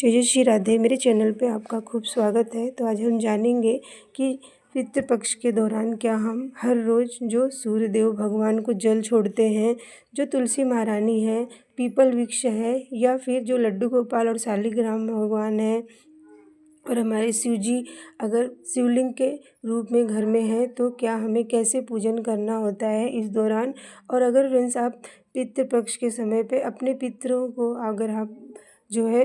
जय जय श्री राधे। मेरे चैनल पे आपका खूब स्वागत है। तो आज हम जानेंगे कि पितृपक्ष के दौरान क्या हम हर रोज़ जो सूर्यदेव भगवान को जल छोड़ते हैं, जो तुलसी महारानी है, पीपल वृक्ष है, या फिर जो लड्डू गोपाल और शालिग्राम भगवान है, और हमारे शिव जी अगर शिवलिंग के रूप में घर में है तो क्या हमें कैसे पूजन करना होता है इस दौरान। और अगर फ्रेंड्स आप पितृपक्ष के समय पे अपने पितरों को अगर आप जो है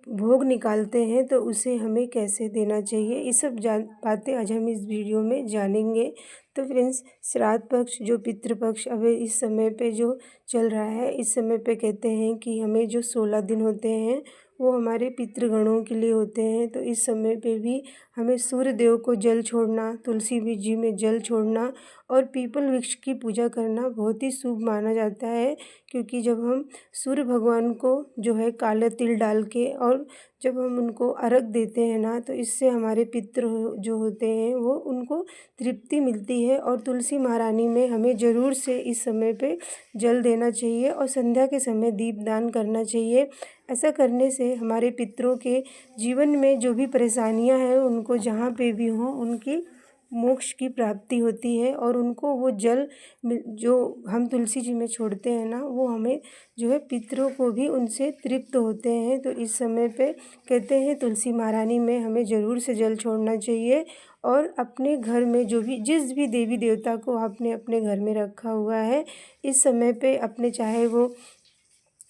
भोग निकालते हैं तो उसे हमें कैसे देना चाहिए, ये सब बातें आज हम इस वीडियो में जानेंगे। तो फ्रेंड्स, श्राद्ध पक्ष जो पितृपक्ष अब इस समय पे जो चल रहा है, इस समय पे कहते हैं कि हमें जो 16 दिन होते हैं वो हमारे पितृगणों के लिए होते हैं। तो इस समय पे भी हमें सूर्य देव को जल छोड़ना, तुलसी जी में जल छोड़ना और पीपल वृक्ष की पूजा करना बहुत ही शुभ माना जाता है। क्योंकि जब हम सूर्य भगवान को जो है काला तिल डाल के और जब हम उनको अर्घ देते हैं ना, तो इससे हमारे पितृ जो होते हैं वो उनको तृप्ति मिलती है। और तुलसी महारानी में हमें ज़रूर से इस समय पे जल देना चाहिए और संध्या के समय दीपदान करना चाहिए। ऐसा करने से हमारे पितरों के जीवन में जो भी परेशानियां हैं उनको जहाँ पे भी हों उनकी मोक्ष की प्राप्ति होती है। और उनको वो जल जो हम तुलसी जी में छोड़ते हैं ना, वो हमें जो है पितरों को भी उनसे तृप्त होते हैं। तो इस समय पे कहते हैं तुलसी महारानी में हमें ज़रूर से जल छोड़ना चाहिए। और अपने घर में जो भी जिस भी देवी देवता को आपने अपने घर में रखा हुआ है, इस समय पे अपने चाहे वो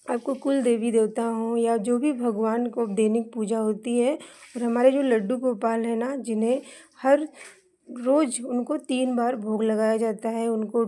आपको कुल देवी देवता हों या जो भी भगवान को दैनिक पूजा होती है, और हमारे जो लड्डू गोपाल है ना, जिन्हें हर रोज़ उनको 3 बार भोग लगाया जाता है, उनको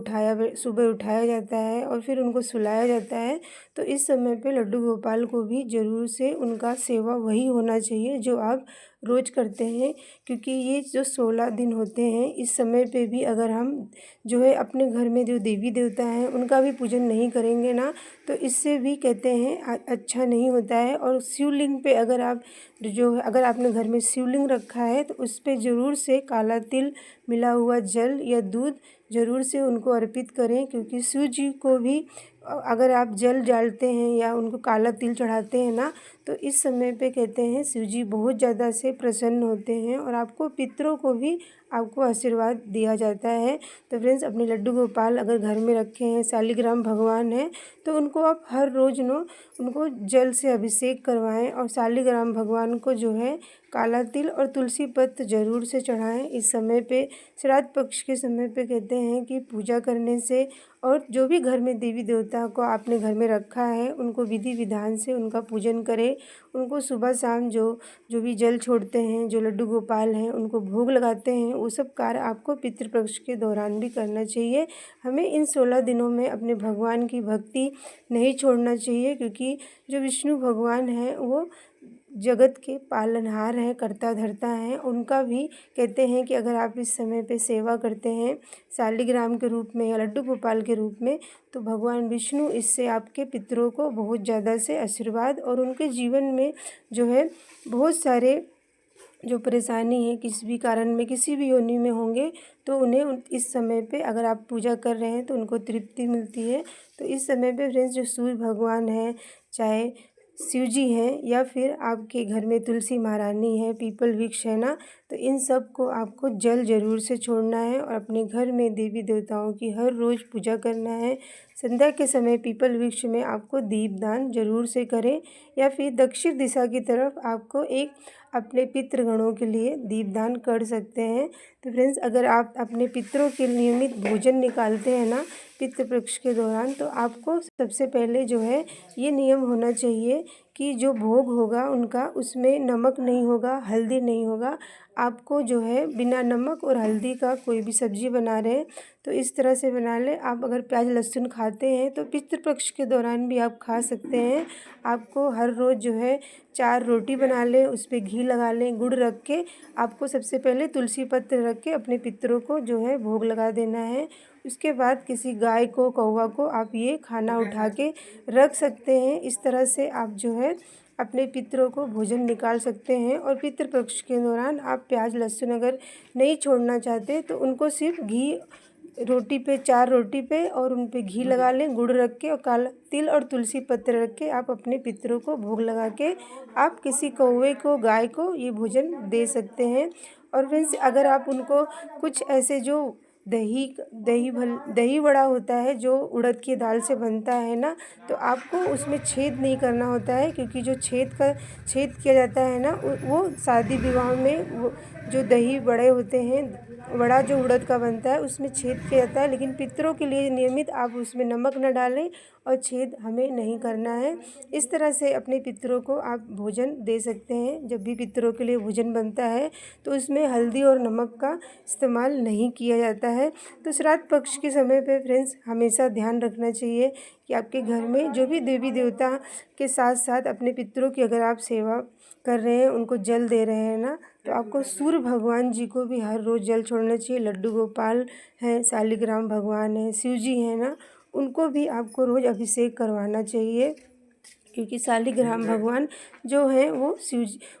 सुबह उठाया जाता है और फिर उनको सुलाया जाता है। तो इस समय पे लड्डू गोपाल को भी ज़रूर से उनका सेवा वही होना चाहिए जो आप रोज़ करते हैं। क्योंकि ये जो 16 दिन होते हैं, इस समय पे भी अगर हम जो है अपने घर में जो देवी देवता हैं उनका भी पूजन नहीं करेंगे ना, तो इससे भी कहते हैं अच्छा नहीं होता है। और शिवलिंग पे अगर आप जो है अगर आपने घर में शिवलिंग रखा है तो उस पर ज़रूर से काला तिल मिला हुआ जल या दूध ज़रूर से उनको अर्पित करें। क्योंकि शिव जी को भी अगर आप जल डालते हैं या उनको काला तिल चढ़ाते हैं ना, तो इस समय पे कहते हैं शिव जी बहुत ज़्यादा से प्रसन्न होते हैं और आपको पितरों को भी आपको आशीर्वाद दिया जाता है। तो फ्रेंड्स, अपने लड्डू गोपाल अगर घर में रखे हैं, शालिग्राम भगवान हैं, तो उनको आप हर रोज़ उनको जल से अभिषेक करवाएं और शालिग्राम भगवान को जो है काला तिल और तुलसी पत्र ज़रूर से चढ़ाएं। इस समय पे श्राद्ध पक्ष के समय पे कहते हैं कि पूजा करने से और जो भी घर में देवी देवता को आपने घर में रखा है उनको विधि विधान से उनका पूजन करें। उनको सुबह शाम जो जो भी जल छोड़ते हैं, जो लड्डू गोपाल हैं उनको भोग लगाते हैं, वो सब कार्य आपको पितृपक्ष के दौरान भी करना चाहिए। हमें इन 16 दिनों में अपने भगवान की भक्ति नहीं छोड़ना चाहिए। क्योंकि जो विष्णु भगवान हैं वो जगत के पालनहार हैं, कर्ता धर्ता हैं। उनका भी कहते हैं कि अगर आप इस समय पे सेवा करते हैं शालिग्राम के रूप में या लड्डू गोपाल के रूप में, तो भगवान विष्णु इससे आपके पितरों को बहुत ज़्यादा से आशीर्वाद और उनके जीवन में जो है बहुत सारे जो परेशानी है किसी भी कारण में किसी भी योनि में होंगे, तो उन्हें इस समय पे अगर आप पूजा कर रहे हैं तो उनको तृप्ति मिलती है। तो इस समय पे फ्रेंड्स, जो सूर्य भगवान है, चाहे शिव जी हैं या फिर आपके घर में तुलसी महारानी है, पीपल वृक्ष है ना, तो इन सब को आपको जल ज़रूर से छोड़ना है और अपने घर में देवी देवताओं की हर रोज़ पूजा करना है। संध्या के समय पीपल वृक्ष में आपको दीपदान ज़रूर से करें, या फिर दक्षिण दिशा की तरफ आपको एक अपने पितृगणों के लिए दीपदान कर सकते हैं। तो फ्रेंड्स, अगर आप अपने पितरों के नियमित भोजन निकालते हैं ना पितृपक्ष के दौरान, तो आपको सबसे पहले जो है ये नियम होना चाहिए कि जो भोग होगा उनका उसमें नमक नहीं होगा, हल्दी नहीं होगा। आपको जो है बिना नमक और हल्दी का कोई भी सब्ज़ी बना रहे हैं तो इस तरह से बना लें। आप अगर प्याज लहसुन खाते हैं तो पितृपक्ष के दौरान भी आप खा सकते हैं। आपको हर रोज़ जो है 4 रोटी बना लें, उस पर घी लगा लें, गुड़ रख के आपको सबसे पहले तुलसी पत्र रख के अपने पितरों को जो है भोग लगा देना है। उसके बाद किसी गाय को, कौवा को आप ये खाना उठा के रख सकते हैं। इस तरह से आप जो है अपने पितरों को भोजन निकाल सकते हैं। और पितृपक्ष के दौरान आप प्याज लहसुन अगर नहीं छोड़ना चाहते तो उनको सिर्फ घी रोटी पे 4 रोटी पे और उन पे घी लगा लें, गुड़ रख के और काला तिल और तुलसी पत्र रख के आप अपने पितरों को भोग लगा के आप किसी कौवे को, गाय को ये भोजन दे सकते हैं। और फ्रेंड्स, अगर आप उनको कुछ ऐसे जो दही बड़ा होता है जो उड़द की दाल से बनता है ना, तो आपको उसमें छेद नहीं करना होता है, क्योंकि जो छेद किया जाता है ना, वो शादी विवाह में वो जो दही बड़े होते हैं, वड़ा जो उड़द का बनता है उसमें छेद किया जाता है। लेकिन पितरों के लिए नियमित आप उसमें नमक न डालें और छेद हमें नहीं करना है। इस तरह से अपने पितरों को आप भोजन दे सकते हैं। जब भी पितरों के लिए भोजन बनता है तो उसमें हल्दी और नमक का इस्तेमाल नहीं किया जाता है। तो श्राद्ध पक्ष के समय पे फ्रेंड्स हमेशा ध्यान रखना चाहिए कि आपके घर में जो भी देवी देवता के साथ साथ अपने पितरों की अगर आप सेवा कर रहे हैं, उनको जल दे रहे हैं ना, तो आपको सूर्य भगवान जी को भी हर रोज़ जल छोड़ना चाहिए। लड्डू गोपाल हैं, शालिग्राम भगवान हैं, शिव जी हैं ना, उनको भी आपको रोज़ अभिषेक करवाना चाहिए, क्योंकि शालिग्राम भगवान जो हैं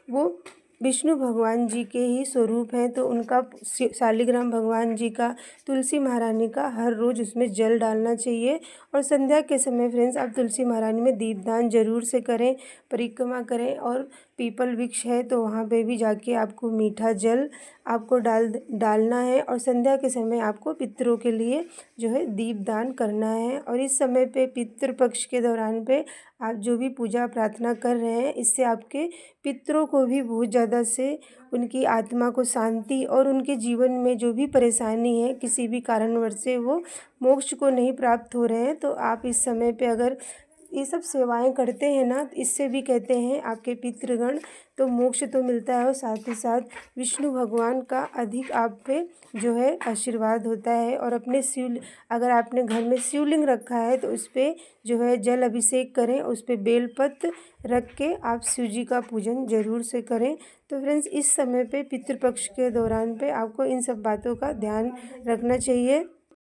वो विष्णु भगवान जी के ही स्वरूप हैं। तो उनका शालिग्राम भगवान जी का, तुलसी महारानी का हर रोज़ उसमें जल डालना चाहिए। और संध्या के समय फ्रेंड्स आप तुलसी महारानी में दीपदान जरूर से करें, परिक्रमा करें। और पीपल वृक्ष है तो वहाँ पे भी जाके आपको मीठा जल आपको डालना है। और संध्या के समय आपको पितरों के लिए जो है दीपदान करना है। और इस समय पे पितृपक्ष के दौरान पे आप जो भी पूजा प्रार्थना कर रहे हैं, इससे आपके पितरों को भी बहुत ज़्यादा से उनकी आत्मा को शांति और उनके जीवन में जो भी परेशानी है, किसी भी कारणवश से वो मोक्ष को नहीं प्राप्त हो रहे हैं, तो आप इस समय पे अगर ये सब सेवाएं करते हैं ना, इससे भी कहते हैं आपके पितृगण तो मोक्ष तो मिलता है, और साथ ही साथ विष्णु भगवान का अधिक आप पे जो है आशीर्वाद होता है। और अपने अगर आपने घर में शिवलिंग रखा है तो उस पर जो है जल अभिषेक करें, उस पर बेलपत्र रख के आप शिव जी का पूजन जरूर से करें। तो फ्रेंड्स, इस समय पे पितृपक्ष के दौरान पे आपको इन सब बातों का ध्यान रखना चाहिए।